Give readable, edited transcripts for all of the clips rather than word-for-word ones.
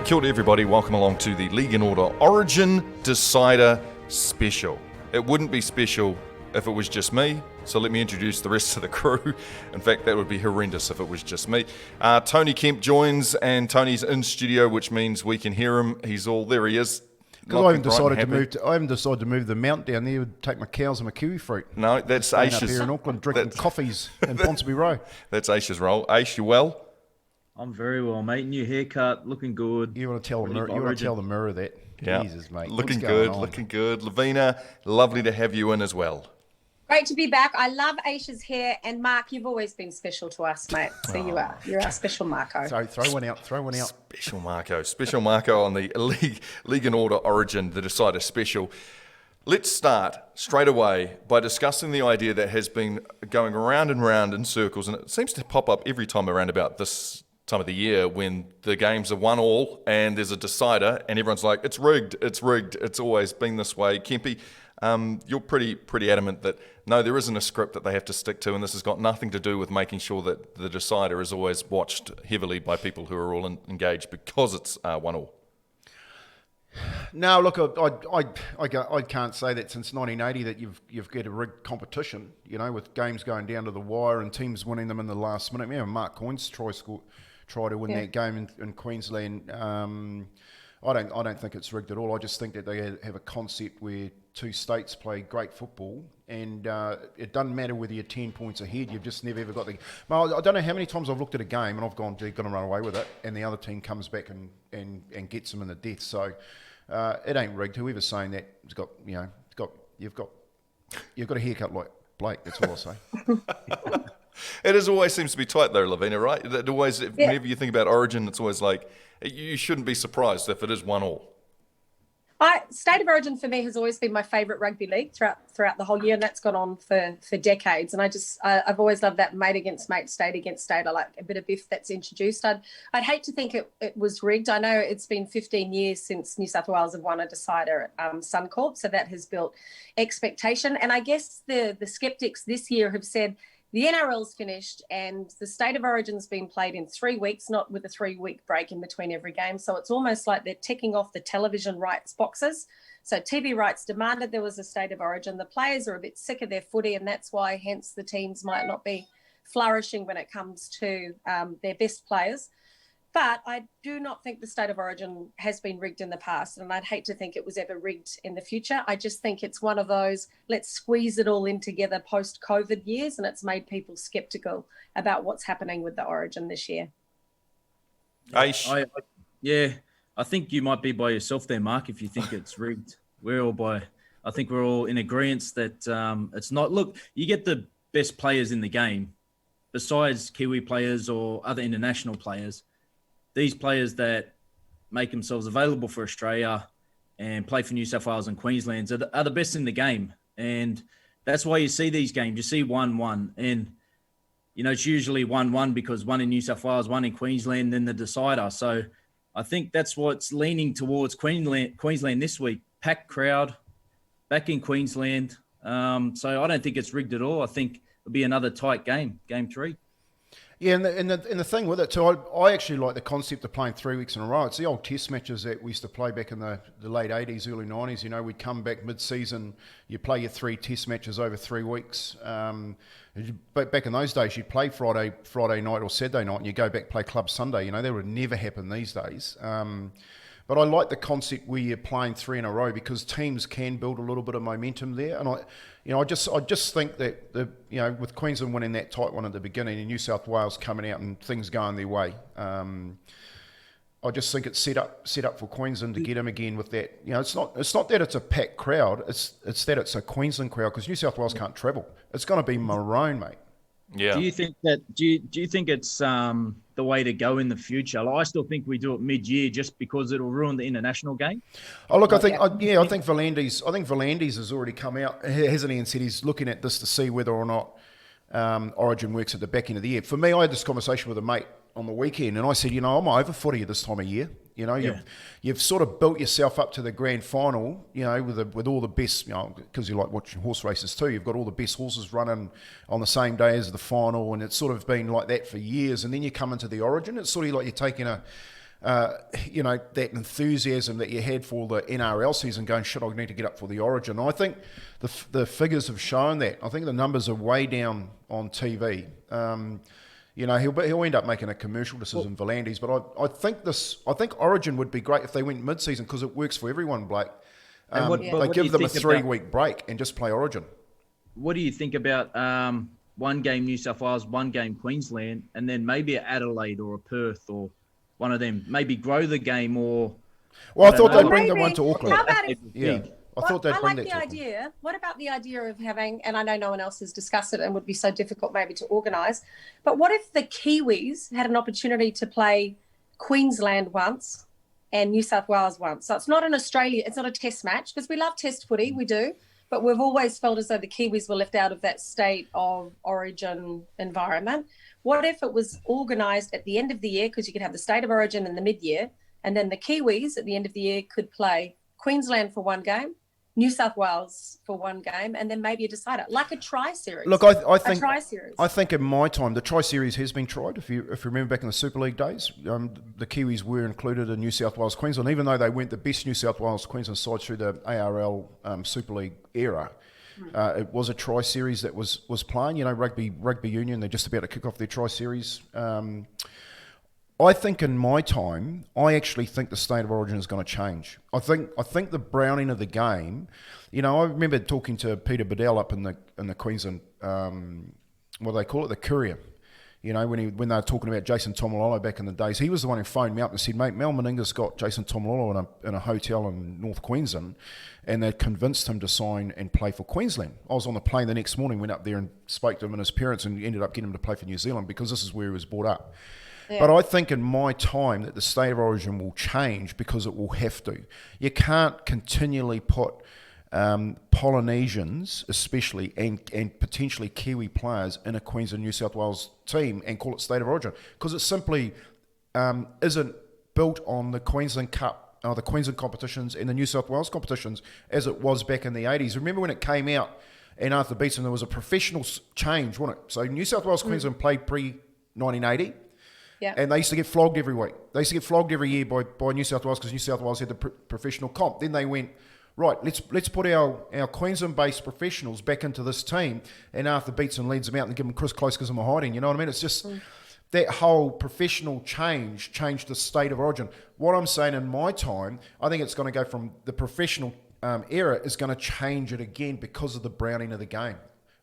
Kia ora everybody, welcome along to the League and Order Origin Decider Special. It wouldn't be special if it was just me, so let me introduce the rest of the crew. In fact, that would be horrendous if it was just me. Tony Kemp joins, and Tony's in studio, which means we can hear him. There he is. Because I haven't decided to move the mount down there, take my cows and my kiwi fruit. No, that's Aysh's. Up here in Auckland, drinking coffees in Ponsonby Row. That's Aysh's role. Aysh, you well? I'm very well, mate. New haircut, looking good. You want to tell the mirror? You want to tell the mirror that? Yeah. Jesus, mate. Looking good. Lavina, lovely to have you in as well. Great to be back. I love Aisha's hair, and Marc, you've always been special to us, mate. So you are. You're our special Marco. So throw one out. Special Marco on the League and Order Origin, the Decider Special. Let's start straight away by discussing the idea that has been going round and round in circles, and it seems to pop up every time around about this time of the year when the games are 1-1 and there's a decider and everyone's like, it's rigged, it's always been this way. Kempy, you're pretty adamant that no, there isn't a script that they have to stick to, and this has got nothing to do with making sure that the decider is always watched heavily by people who are all engaged because it's 1-1. No, look, I can't say that since 1980 that you've got a rigged competition, with games going down to the wire and teams winning them in the last minute. Remember Mark Coyne's try to win that game in Queensland. I don't think it's rigged at all. I just think that they have a concept where two states play great football, and it doesn't matter whether you're 10 points ahead. You've just never ever got the. Well, I don't know how many times I've looked at a game and I've gone, they're going to run away with it, and the other team comes back and gets them in the death. So it ain't rigged. Whoever's saying that has got, you've got a haircut like Blake. That's all I'll say. It always seems to be tight though, Lavina, right? That always, whenever you think about Origin, it's always like, you shouldn't be surprised if it is 1-1. State of Origin for me has always been my favourite rugby league throughout the whole year, and that's gone on for decades. And I've always loved that mate against mate, state against state. I like a bit of biff that's introduced. I'd hate to think it was rigged. I know it's been 15 years since New South Wales have won a decider at Suncorp, so that has built expectation. And I guess the sceptics this year have said, the NRL's finished and the State of Origin's been played in 3 weeks, not with a 3-week break in between every game. So it's almost like they're ticking off the television rights boxes. So TV rights demanded there was a State of Origin. The players are a bit sick of their footy, and that's why hence the teams might not be flourishing when it comes to their best players. But I do not think the State of Origin has been rigged in the past, and I'd hate to think it was ever rigged in the future. I just think it's one of those, let's squeeze it all in together post-COVID years, and it's made people sceptical about what's happening with the Origin this year. I think you might be by yourself there, Mark, if you think it's rigged. I think we're all in agreement that it's not. Look, you get the best players in the game, besides Kiwi players or other international players. These players that make themselves available for Australia and play for New South Wales and Queensland are the best in the game. And that's why you see these games. You see 1-1. And, it's usually 1-1 because one in New South Wales, one in Queensland, then the decider. So I think that's what's leaning towards Queensland this week. Packed crowd, back in Queensland. So I don't think it's rigged at all. I think it'll be another tight game, game 3. Yeah, and the thing with it too, I actually like the concept of playing 3 weeks in a row. It's the old test matches that we used to play back in the late 80s, early 90s. We'd come back mid-season, you play your 3 test matches over 3 weeks. But back in those days, you'd play Friday night or Saturday night, and you go back play club Sunday. That would never happen these days. But I like the concept where you're playing 3 in a row because teams can build a little bit of momentum there. And I just think that with Queensland winning that tight one at the beginning and New South Wales coming out and things going their way, I just think it's set up for Queensland to get them again with that. It's not that it's a packed crowd. It's that it's a Queensland crowd because New South Wales can't travel. It's going to be maroon, mate. Yeah. Do you think it's the way to go in the future? I still think we do it mid-year just because it'll ruin the international game. Oh look, I think Volandis has already come out, hasn't he, and said he's looking at this to see whether or not Origin works at the back end of the year. For me, I had this conversation with a mate on the weekend, and I said, I'm over footy this time of year. You've sort of built yourself up to the grand final, with all the best, because you like watching horse races too. You've got all the best horses running on the same day as the final, and it's sort of been like that for years. And then you come into the Origin, it's sort of like you're taking a that enthusiasm that you had for the NRL season, going, shit, I need to get up for the Origin. I think the figures have shown that. I think the numbers are way down on TV. He'll end up making a commercial decision, Volandis, but I think Origin would be great if they went mid-season because it works for everyone, Blake. They give them a 3-week break and just play Origin. What do you think about one game New South Wales, one game Queensland, and then maybe a Adelaide or a Perth or one of them? Maybe grow the game or... Well, I thought they'd bring the one to Auckland. How about if, I thought they'd bring that to Auckland. idea. What about the idea of having, and I know no one else has discussed it and would be so difficult maybe to organise, but what if the Kiwis had an opportunity to play Queensland once and New South Wales once? So it's not an Australia, it's not a test match, because we love test footy, we do, but we've always felt as though the Kiwis were left out of that state of origin environment. What if it was organised at the end of the year, because you could have the state of origin in the mid-year, and then the Kiwis at the end of the year could play Queensland for one game, New South Wales for one game, and then maybe a decider, like a tri-series. Look, I think a tri-series. I think in my time, the tri-series has been tried. If you remember back in the Super League days, the Kiwis were included in New South Wales, Queensland, even though they weren't the best New South Wales, Queensland sides through the ARL Super League era. It was a tri-series that was playing. Rugby union, they're just about to kick off their tri-series. I think in my time, I actually think the state of origin is going to change. I think the browning of the game. I remember talking to Peter Bedell up in the Queensland, what do they call it, the Courier. When they were talking about Jason Tomololo back in the days, he was the one who phoned me up and said, "Mate, Mel Meninga's got Jason Tomololo in a hotel in North Queensland, and they convinced him to sign and play for Queensland." I was on the plane the next morning, went up there and spoke to him and his parents, and ended up getting him to play for New Zealand because this is where he was brought up. Yeah. But I think in my time that the state of origin will change because it will have to. You can't continually put Polynesians, especially, and potentially Kiwi players in a Queensland, New South Wales team and call it state of origin, because it simply isn't built on the Queensland Cup, the Queensland competitions and the New South Wales competitions as it was back in the 80s. Remember when it came out and Arthur Beetson, there was a professional change, wasn't it? So New South Wales, Queensland played pre-1980. Yeah. And they used to get flogged every week. They used to get flogged every year by New South Wales because New South Wales had the professional comp. Then they went, right, let's put our Queensland-based professionals back into this team, and Arthur Beetson leads them out and give them Chris Close because of hiding. You know what I mean? It's just that whole professional change changed the state of origin. What I'm saying in my time, I think it's going to go from the professional era is going to change it again because of the browning of the game.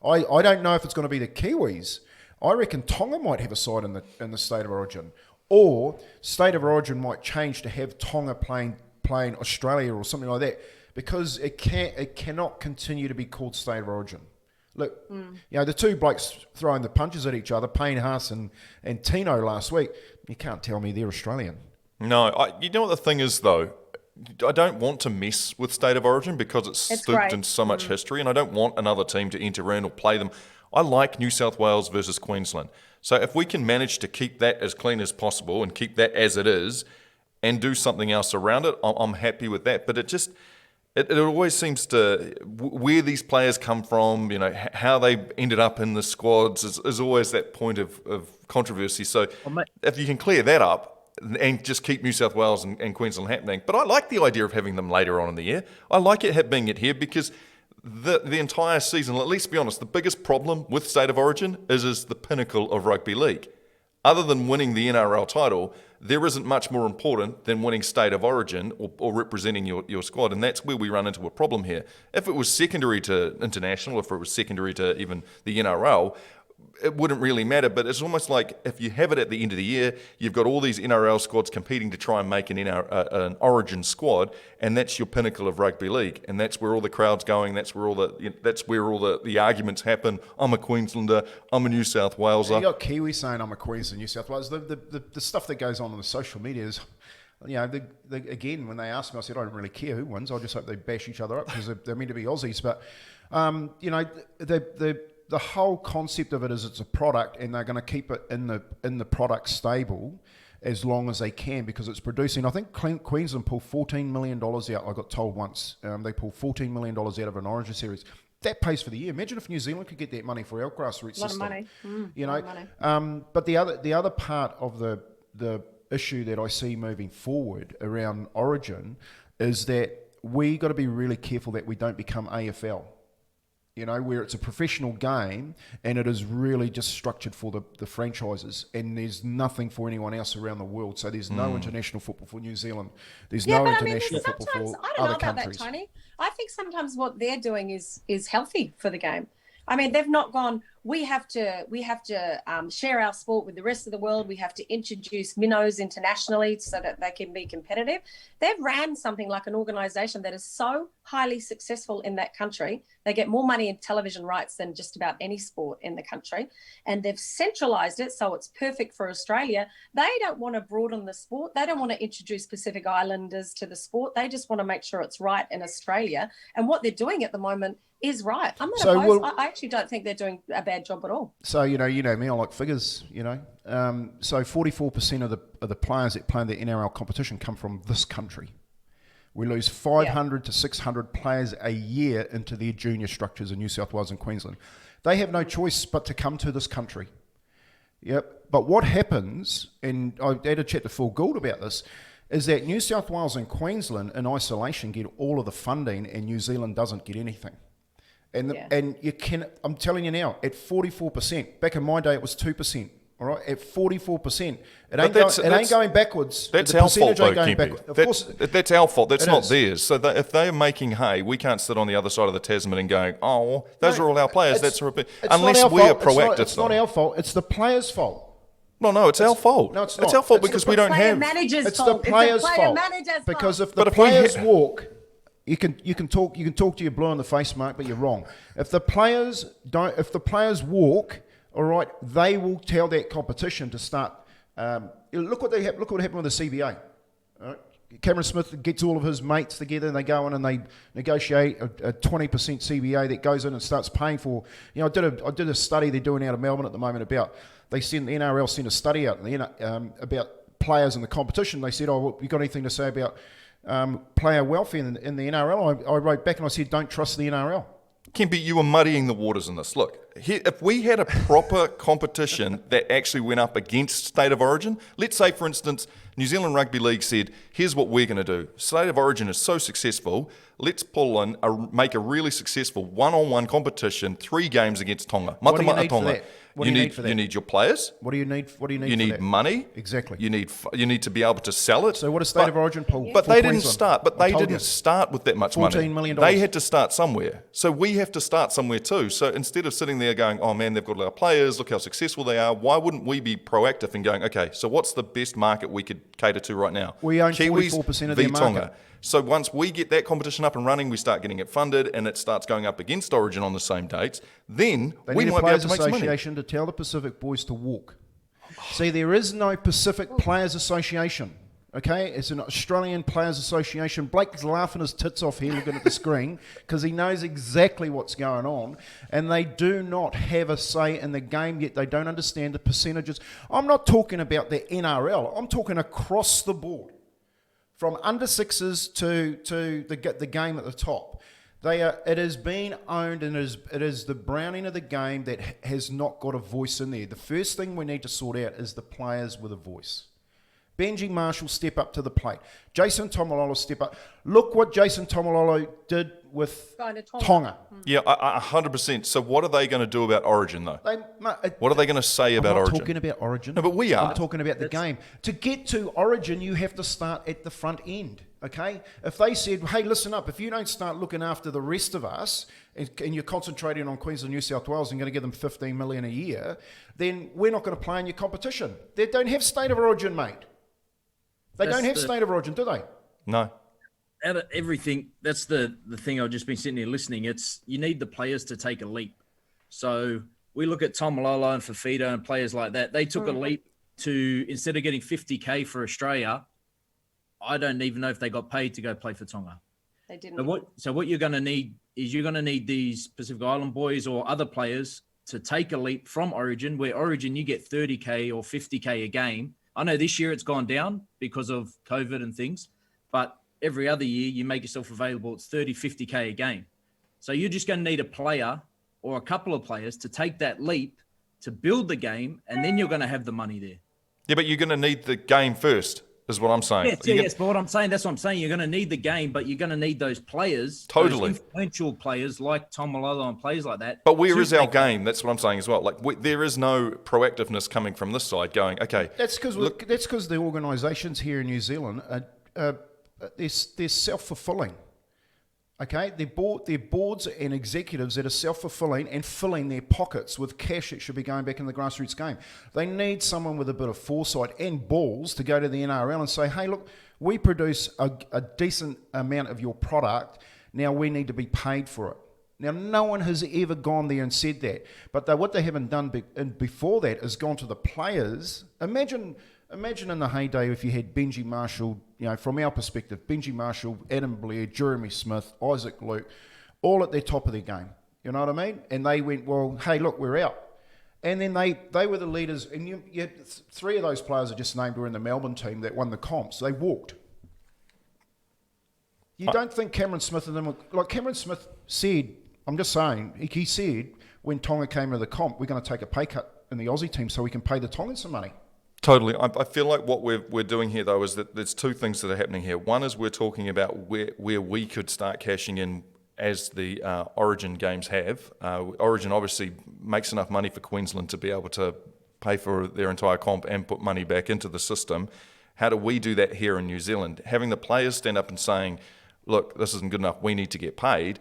I don't know if it's going to be the Kiwis. I reckon Tonga might have a side in the state of origin, or state of origin might change to have Tonga playing Australia or something like that, because it cannot continue to be called state of origin. Look, the two blokes throwing the punches at each other, Payne Haas and Tino last week, you can't tell me they're Australian. No, you know what the thing is though? I don't want to mess with state of origin because it's steeped in so much history, and I don't want another team to enter in or play them. I like New South Wales versus Queensland. So if we can manage to keep that as clean as possible and keep that as it is and do something else around it, I'm happy with that. But it always seems to, where these players come from, how they ended up in the squads is always that point of controversy. So if you can clear that up and just keep New South Wales and Queensland happening. But I like the idea of having them later on in the year. I like it being here because the entire season, let's be honest, the biggest problem with State of Origin is the pinnacle of rugby league. Other than winning the NRL title, there isn't much more important than winning State of Origin or representing your squad, and that's where we run into a problem here. If it was secondary to international, if it was secondary to even the NRL, it wouldn't really matter, but it's almost like if you have it at the end of the year, you've got all these NRL squads competing to try and make an Origin squad, and that's your pinnacle of rugby league, and that's where all the crowd's going. That's where all the arguments happen. I'm a Queenslander. I'm a New South Waleser. You got Kiwi saying I'm a Queensland, New South Wales. The stuff that goes on the social media is, again, when they ask me, I said I don't really care who wins. I just hope they bash each other up because they're meant to be Aussies. But the whole concept of it is it's a product, and they're going to keep it in the product stable as long as they can because it's producing. I think Queensland pulled $14 million out. I got told once they pulled $14 million out of an Origin series. That pays for the year. Imagine if New Zealand could get that money for our grassroots system. A lot of money. But the other part of the issue that I see moving forward around Origin is that we got to be really careful that we don't become AFL. You know, where it's a professional game and it is really just structured for the franchises, and there's nothing for anyone else around the world. So there's no international football for New Zealand. There's no international football for I don't know other about countries. that, Tony. I think sometimes what they're doing is healthy for the game. I mean, they've not gone, we have to share our sport with the rest of the world. We have to introduce minnows internationally so that they can be competitive. They've ran something like an organisation that is so highly successful in that country. They get more money in television rights than just about any sport in the country. And they've centralised it so it's perfect for Australia. They don't want to broaden the sport. They don't want to introduce Pacific Islanders to the sport. They just want to make sure it's right in Australia. And what they're doing at the moment is right. I'm not opposed. I actually don't think they're doing a bad job at all. So you know me, I like figures. You know, so 44% of the players that play in the NRL competition come from this country. We lose 500 to 600 players a year into their junior structures in New South Wales and Queensland. They have no choice but to come to this country. Yep. But what happens, and I had a chat to Phil Gould about this, is that New South Wales and Queensland in isolation get all of the funding, and New Zealand doesn't get anything. And you can, I'm telling you now, at 44%, back in my day it was 2%, all right? At 44%, it ain't going backwards. That's the our fault, though, Kempy. That's our fault. That's not is. theirs. So if they're making hay, we can't sit on the other side of the Tasman and going, oh, those are all our players. Unless we are proactive. It's not our fault. It's the players' fault. No, it's our fault. No, it's not. It's our fault It's because the we don't have. It's the players' fault. Because if the players walk, you can talk to your blue in the face, Mark, but you're wrong. If the players walk, all right, they will tell that competition to start. Look what happened with the CBA. All right? Cameron Smith gets all of his mates together and they go in and they negotiate a 20% CBA that goes in and starts paying for. You know, I did a study they're doing out of Melbourne at the moment about. The NRL sent a study out about players in the competition. They said, "Oh, well, you got anything to say about player welfare in the NRL?" I wrote back and I said, "Don't trust the NRL." Kempy, you were muddying the waters in this. Look, if we had a proper competition that actually went up against State of Origin, let's say, for instance, New Zealand Rugby League said, here's what we're going to do. State of Origin is so successful, let's pull in, make a really successful one-on-one competition, 3 games against Tonga. What do you need for that? What do you need for that? You need your players. What do you need? What do you need? You for need that? money. Exactly. You need to be able to sell it. So what a State of Origin pool? But they didn't Queensland? start. But they didn't start with that much money. $14 million. They had to start somewhere. So we have to start somewhere too. So instead of sitting there going, "Oh man, they've got a lot of players. Look how successful they are." Why wouldn't we be proactive and going, "Okay, so what's the best market we could cater to right now?" We own Kiwis 44% of v their market. Tonga. So once we get that competition up and running, we start getting it funded, and it starts going up against Origin on the same dates. Then They we need a might be able players to make some money. association to tell the Pacific boys to walk. See, there is no Pacific Players Association. Okay, it's an Australian Players Association. Blake's laughing his tits off here looking at the screen because he knows exactly what's going on, and they do not have a say in the game, yet they don't understand the percentages. I'm not talking about the NRL. I'm talking across the board, from under sixes to the game at the top. It has been owned, and it is the browning of the game that has not got a voice in there. The first thing we need to sort out is the players with a voice. Benji Marshall step up to the plate. Jason Tomalolo step up. Look what Jason Tomalolo did with Tonga. Yeah, 100%. So what are they going to do about Origin, though? What are they going to say about Origin? I'm not talking about Origin. No, but we are. I'm talking about the game. To get to Origin, you have to start at the front end, okay? If they said, hey, listen up, if you don't start looking after the rest of us and you're concentrating on Queensland, New South Wales and going to give them $15 million a year, then we're not going to play in your competition. They don't have State of Origin, mate. They don't have State of Origin, do they? No. Out of everything, that's the thing I've just been sitting here listening. It's you need the players to take a leap. So we look at Tom Malolo and Fafita and players like that. They took a leap to, instead of getting $50K for Australia, I don't even know if they got paid to go play for Tonga. They didn't. So what you're going to need is you're going to need these Pacific Island boys or other players to take a leap from Origin, where Origin you get 30K or 50K a game. I know this year it's gone down because of COVID and things, but every other year you make yourself available, it's 30, 50K a game. So you're just going to need a player or a couple of players to take that leap to build the game, and then you're going to have the money there. Yeah, but you're going to need the game first, is what I'm saying. Yes, but what I'm saying, that's what I'm saying. You're going to need the game, but you're going to need those players, Totally. those influential players like Tom Malolo and players like that. But where is our game? That's what I'm saying as well. Like there is no proactiveness coming from this side going, okay. That's because the organisations here in New Zealand they're self-fulfilling. Okay, they're boards and executives that are self-fulfilling and filling their pockets with cash that should be going back in the grassroots game. They need someone with a bit of foresight and balls to go to the NRL and say, hey, look, we produce a decent amount of your product. Now we need to be paid for it. Now, no one has ever gone there and said that. But what they haven't done before that is gone to the players. Imagine in the heyday if you had Benji Marshall, from our perspective, Benji Marshall, Adam Blair, Jeremy Smith, Isaac Luke, all at the top of their game. You know what I mean? And they went, well, hey, look, we're out. And then they were the leaders. And you had 3 of those players I just named were in the Melbourne team that won the comps. They walked. You don't think Cameron Smith and them were... Like Cameron Smith said, I'm just saying, he said when Tonga came to the comp, we're going to take a pay cut in the Aussie team so we can pay the Tongans some money. Totally. I feel like what we're doing here, though, is that there's 2 things that are happening here. One is we're talking about where we could start cashing in as the Origin games have. Origin obviously makes enough money for Queensland to be able to pay for their entire comp and put money back into the system. How do we do that here in New Zealand? Having the players stand up and saying, look, this isn't good enough, we need to get paid,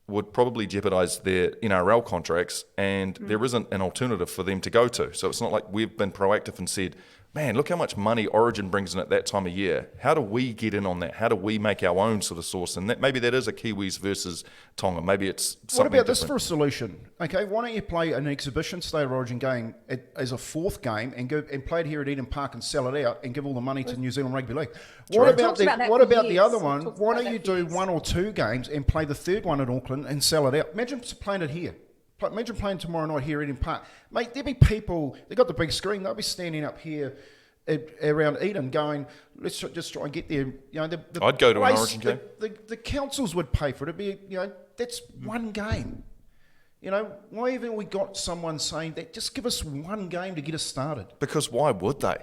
would probably jeopardise their NRL contracts, and there isn't an alternative for them to go to. So it's not like we've been proactive and said, man, look how much money Origin brings in at that time of year. How do we get in on that? How do we make our own sort of source? And maybe that is a Kiwis versus Tonga. Maybe it's something What about different. this for a solution? Okay, why don't you play an exhibition state of Origin game as a 4th game and play it here at Eden Park and sell it out and give all the money to New Zealand Rugby League? What about the other one? Why don't you do 1 or 2 games and play the 3rd one in Auckland and sell it out? Imagine playing it here. Imagine playing tomorrow night here at Eden Park. Mate, there'll be people, they've got the big screen, they'll be standing up here around Eden going, let's just try and get there. I'd go to an Origin game. The councils would pay for it. It'd be, that's 1 game. Why haven't we got someone saying that? Just give us 1 game to get us started. Because why would they?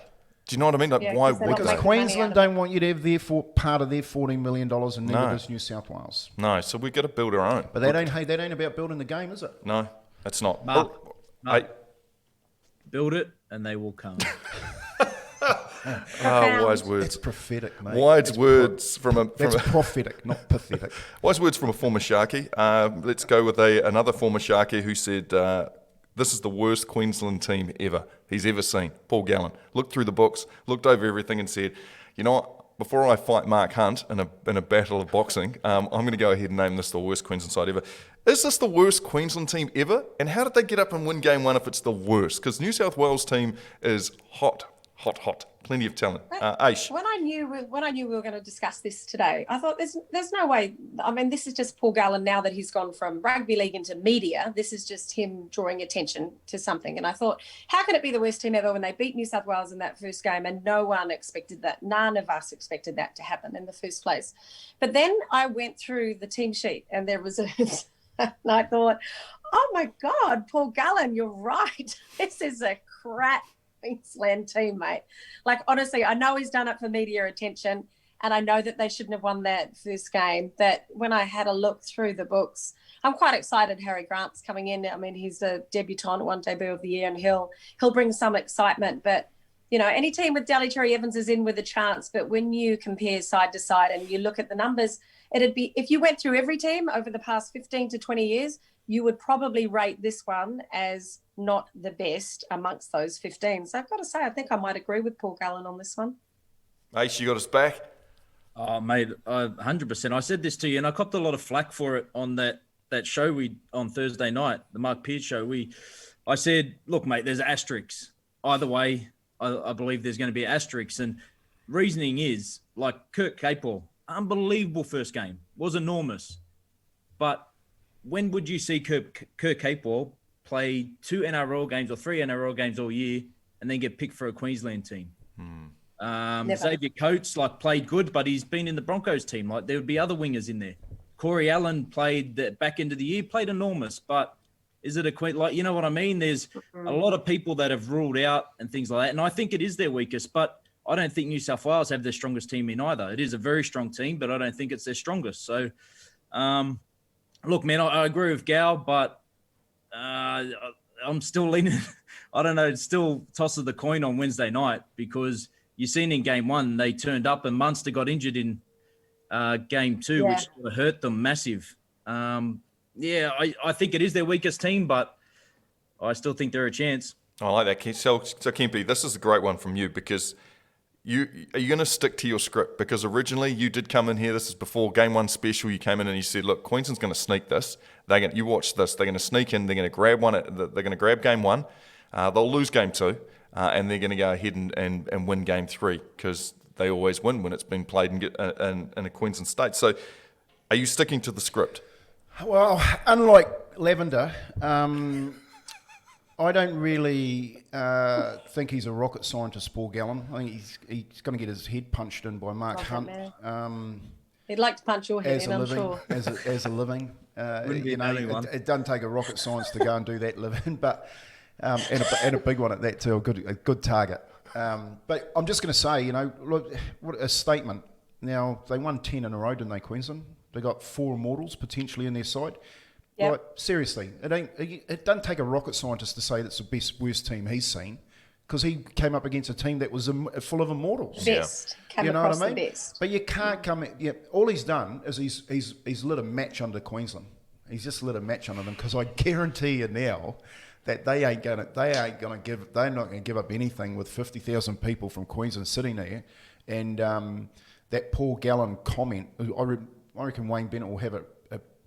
Do you know what I mean? Why would because they? Queensland don't want you to have part of their $14 million, and neither does New South Wales. No, so we've got to build our own. But that ain't about building the game, is it? No, that's not. Marc, Hey. build it and they will come. Wise words. It's prophetic, mate. Words from a... That's prophetic, not pathetic. Wise words from a former Sharky. Let's go with another former Sharky who said, this is the worst Queensland team ever he's ever seen. Paul Gallen looked through the books, looked over everything and said, you know what, before I fight Mark Hunt in a battle of boxing, I'm going to go ahead and name this the worst Queensland side ever. Is this the worst Queensland team ever? And how did they get up and win game 1 if it's the worst? Because New South Wales team is hot. Plenty of talent. Aish. When I knew we were going to discuss this today, I thought there's no way. I mean, this is just Paul Gallen now that he's gone from rugby league into media. This is just him drawing attention to something. And I thought, how can it be the worst team ever when they beat New South Wales in that first game and no one expected that? None of us expected that to happen in the first place. But then I went through the team sheet and there was and I thought, oh my God, Paul Gallen, you're right. This is a crap Queensland team, mate. Like, honestly, I know he's done it for media attention and I know that they shouldn't have won that first game. But when I had a look through the books, I'm quite excited Harry Grant's coming in. I mean, he's a debutant, 1 debut of the year, and he'll bring some excitement. But, any team with Daly Cherry Evans is in with a chance. But when you compare side to side and you look at the numbers, it'd be, if you went through every team over the past 15 to 20 years, you would probably rate this one as not the best amongst those 15. So I've got to say, I think I might agree with Paul Gallen on this one. Aish, you got us back? Oh, mate, 100%. I said this to you, and I copped a lot of flack for it on that show on Thursday night, the Marc Peard show. I said, look, mate, there's asterisks. Either way, I believe there's going to be asterisks. And reasoning is, like Kurt Capewell, unbelievable first game, was enormous. But when would you see Kurt Capewell play 2 NRL games or 3 NRL games all year and then get picked for a Queensland team? Xavier Coates played good, but he's been in the Broncos team. There would be other wingers in there. Corey Allen played the back end of the year, played enormous, but Is it a Queen? Like, you know what I mean? There's a lot of people that have ruled out and things like that. And I think it is their weakest, but I don't think New South Wales have their strongest team in either. It is a very strong team, but I don't think it's their strongest. So, look, man, I agree with Gal, but I'm still leaning. I don't know. It's still toss of the coin on Wednesday night, because you've seen in game one, they turned up and Munster got injured in game two, which sort of hurt them massive. I think it is their weakest team, but I still think they're a chance. I like that. So Kempy, this is a great one from you, because are you going to stick to your script? Because originally you did come in here, this is before game one special, you came in and you said, look, Queensland's going to sneak this. You watch this, they're going to sneak in, they're going to grab they're going to grab game one, they'll lose game two, and they're going to go ahead and win game three, because they always win when it's been played in a Queensland state. So are you sticking to the script? Well, unlike Lavender, I don't really think he's a rocket scientist, Paul Gallen. I think he's going to get his head punched in by Mark Hunt. He'd like to punch your head in, I'm sure. As a living. It doesn't take a rocket science to go and do that living, but and a big one at that too, a good target. But I'm just going to say, look, what a statement. Now, they won 10 in a row, didn't they, Queensland? They got 4 immortals potentially in their side. Yep. Like, seriously, it doesn't take a rocket scientist to say that's the worst team he's seen, because he came up against a team that was full of immortals. Best. Came across the best. But you can't come. All he's done is he's lit a match under Queensland. He's just lit a match under them, because I guarantee you now that they're not going to give up anything with 50,000 people from Queensland sitting there, and that Paul Gallen comment. I reckon Wayne Bennett will have it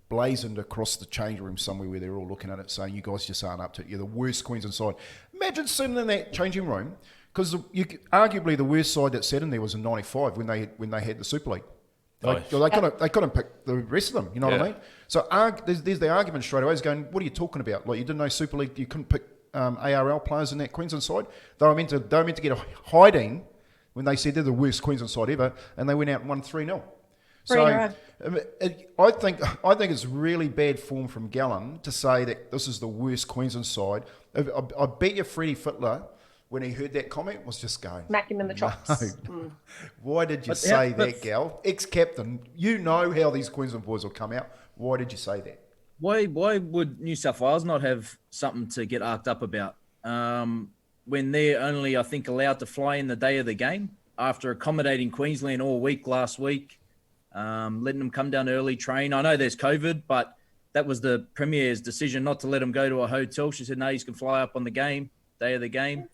blazoned across the change room somewhere where they're all looking at it saying, you guys just aren't up to it. You're the worst Queensland side. Imagine sitting in that changing room, because arguably the worst side that sat in there was in 95 when they had the Super League. They couldn't pick the rest of them, you know what I mean? So there's the argument straight away is going, what are you talking about? Like, you didn't know Super League, you couldn't pick ARL players in that Queensland side? They were meant to get a hiding when they said they're the worst Queensland side ever, and they went out and won 3-0. So I think it's really bad form from Gallen to say that this is the worst Queensland side. I bet you Freddie Fittler, when he heard that comment, was just going, smack him in the chops. No. Why did you say that, Gal? Ex-captain, you know how these Queensland boys will come out. Why did you say that? Why would New South Wales not have something to get arced up about when they're only, I think, allowed to fly in the day of the game after accommodating Queensland all week last week? Letting them come down early, train. I know there's COVID, but that was the Premier's decision not to let them go to a hotel. She said, no, you can fly up on the day of the game.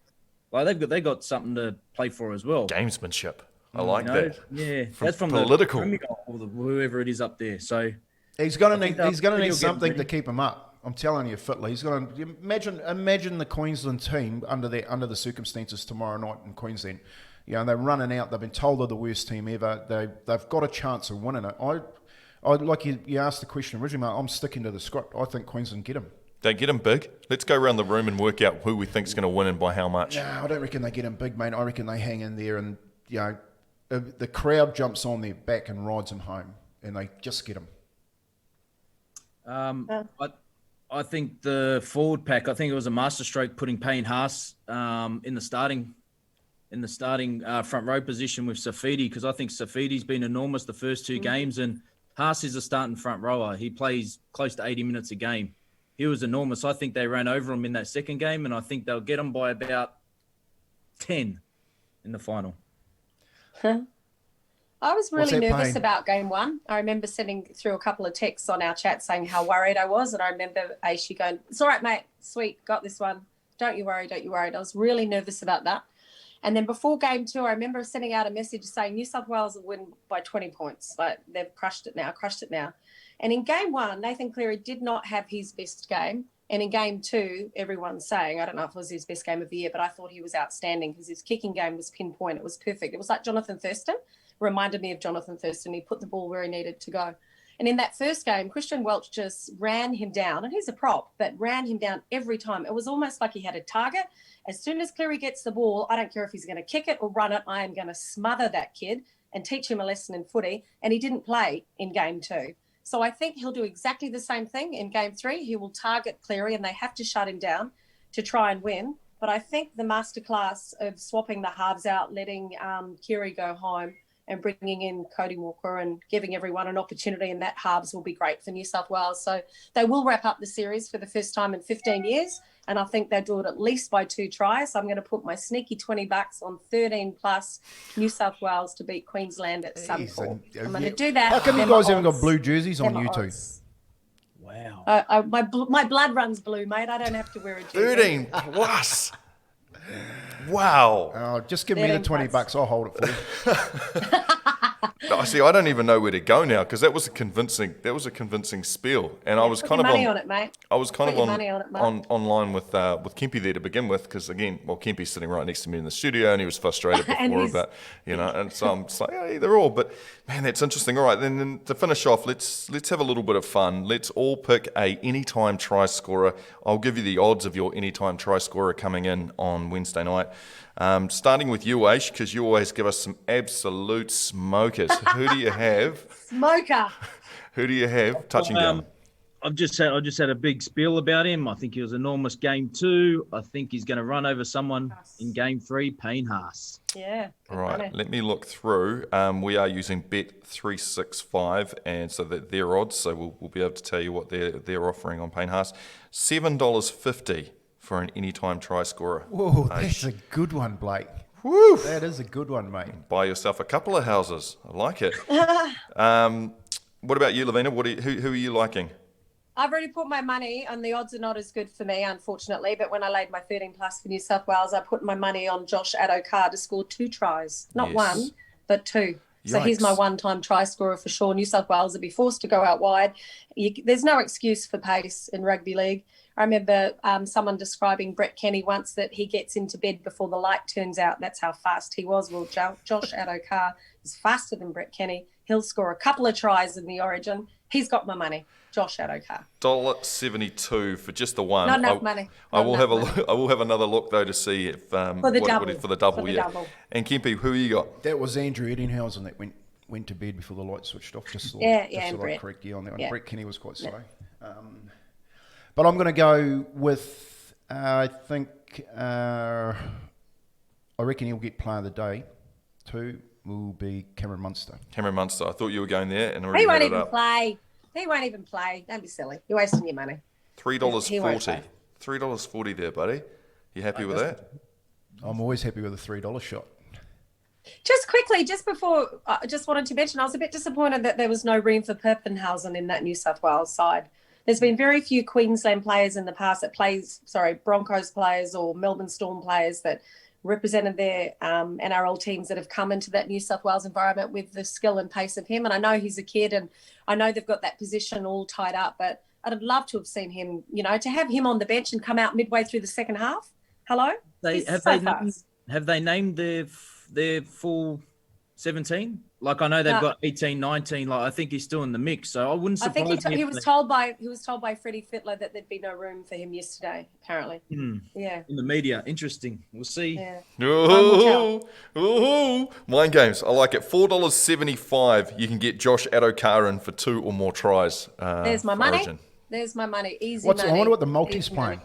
Like, they got something to play for as well. Gamesmanship. I like that. Yeah, that's from political. The Premier or whoever it is up there. So he's going to need something to keep him up. I'm telling you, Fittler. He's going to imagine the Queensland team under the circumstances tomorrow night in Queensland. They're running out. They've been told they're the worst team ever. They've got a chance of winning it. I like you asked the question originally, mate, I'm sticking to the script. I think Queensland get them. They get them big. Let's go around the room and work out who we think is going to win and by how much. No, I don't reckon they get them big, mate. I reckon they hang in there, and the crowd jumps on their back and rides them home, and they just get them. I think the forward pack. I think it was a masterstroke putting Payne Haas in the starting front row position with Safidi, because I think Safidi's been enormous the first 2 games, and Haas is a starting front rower. He plays close to 80 minutes a game. He was enormous. I think they ran over him in that second game, and I think they'll get him by about 10 in the final. I was really nervous about game one. I remember sending through a couple of texts on our chat saying how worried I was, and I remember Ayshford going, it's all right, mate, sweet, got this one. Don't you worry. I was really nervous about that. And then before game 2, I remember sending out a message saying New South Wales will win by 20 points. Like, they've crushed it now. And in game 1, Nathan Cleary did not have his best game. And in game 2, everyone's saying, I don't know if it was his best game of the year, but I thought he was outstanding because his kicking game was pinpoint. It was perfect. It was like Jonathan Thurston. Reminded me of Jonathan Thurston. He put the ball where he needed to go. And in that first game, Christian Welch just ran him down. And he's a prop, but ran him down every time. It was almost like he had a target. As soon as Cleary gets the ball, I don't care if he's going to kick it or run it, I am going to smother that kid and teach him a lesson in footy. And he didn't play in game 2. So I think he'll do exactly the same thing in game 3. He will target Cleary and they have to shut him down to try and win. But I think the masterclass of swapping the halves out, letting Kiri go home and bringing in Cody Walker and giving everyone an opportunity in that halves will be great for New South Wales. So they will wrap up the series for the first time in 15 years. And I think they'll do it at least by 2 tries. So I'm going to put my sneaky $20 on 13 plus New South Wales to beat Queensland at some point. I'm going to do that. How come you guys haven't got blue jerseys on you two? Wow. My blood runs blue, mate. I don't have to wear a jersey. 13 plus. Wow. Oh, just give me the $20. I'll hold it for you. See, I don't even know where to go now because that was a convincing spiel, and I was kind of money on it, mate. I was kind Put of your money on it, mate. online with Kempy there to begin with because again, Kempy's sitting right next to me in the studio, and he was frustrated before about and so I'm just like, yeah, either or. But man, that's interesting. All right, then to finish off, let's have a little bit of fun. Let's all pick a anytime try scorer. I'll give you the odds of your anytime try scorer coming in on Wednesday night. Starting with you, Aish, because you always give us some absolute smokers. Who do you have? Smoker. Who do you have touching down? I just had a big spiel about him. I think he was enormous game 2. I think he's going to run over someone in game 3, Payne Haas. Yeah. All right, let me look through. We are using Bet365, and so that their odds. So we'll be able to tell you what they're offering on Payne Haas. $7.50 for an anytime try scorer. Whoa, that's a good one, Blake. Woo! That is a good one, mate. Buy yourself a couple of houses. I like it. What about you, Lavina? Who are you liking? I've already put my money, and the odds are not as good for me, unfortunately. But when I laid my 13 plus for New South Wales, I put my money on Josh Addo-Carr to score 2 tries. Not one, but 2. So he's my one-time try scorer for sure. New South Wales will be forced to go out wide. There's no excuse for pace in rugby league. I remember someone describing Brett Kenny once that he gets into bed before the light turns out. That's how fast he was. Well, Josh Addo-Carr is faster than Brett Kenny. He'll score a couple of tries in the Origin. He's got my money. Josh Addo-Carr. $1.72 for just the one. Not enough money. I will have another look though to see if for the double. For the double. And Kempy, who you got? That was Andrew Eddinghausen that went to bed before the lights switched off. Just thought, and Brett. Correct you on that one. Yeah. Brett Kenny was quite slow. But I'm going to go with, I reckon he'll get player of the day. 2 will be Cameron Munster. Cameron Munster. I thought you were going there and already He won't had it even up. play. He won't even play. Don't be silly. You're wasting your money. $3.40. $3.40 there, buddy. You happy with that? I'm always happy with a $3 shot. Just quickly, just before, I just wanted to mention, I was a bit disappointed that there was no room for Perpenhausen in that New South Wales side. There's been very few Queensland players in the past that Broncos players or Melbourne Storm players that represented their NRL teams that have come into that New South Wales environment with the skill and pace of him. And I know he's a kid and I know they've got that position all tied up, but I'd love to have seen him, to have him on the bench and come out midway through the second half. Hello? Have they named their full 17? Like I know they've got 18, 19. Like I think he's still in the mix. So I wouldn't surprise me. I think he was told by Freddie Fittler that there'd be no room for him yesterday. Apparently, yeah. In the media, interesting. We'll see. Yeah. Mind games. I like it. $4.75. You can get Josh Addo-Carr in for 2 or more tries. There's my money. Origin. There's my money. Easy money. I wonder what the multi's playing.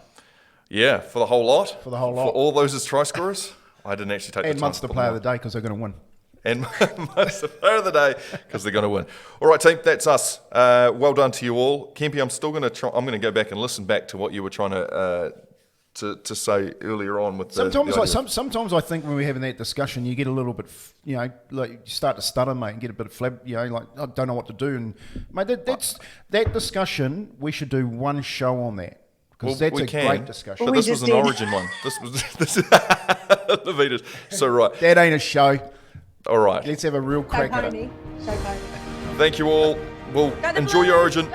Yeah, for the whole lot. For all those as try scorers. I didn't actually take the time. And Munster player of the day because they're going to win. And Munster player of the day because they're going to win. All right, team, that's us. Well done to you all. Kempy, I'm going to go back and listen back to what you were trying to say earlier on with sometimes I think when we're having that discussion, you get a little bit, like you start to stutter, mate, and get a bit of flab, like I don't know what to do. And mate, that discussion, we should do one show on that. Because that's a great discussion. But this was an Origin one. This the Vitas. So right. That ain't a show. All right. Let's have a real crack at it. Show pony. Thank you all. Well, enjoy your Origin.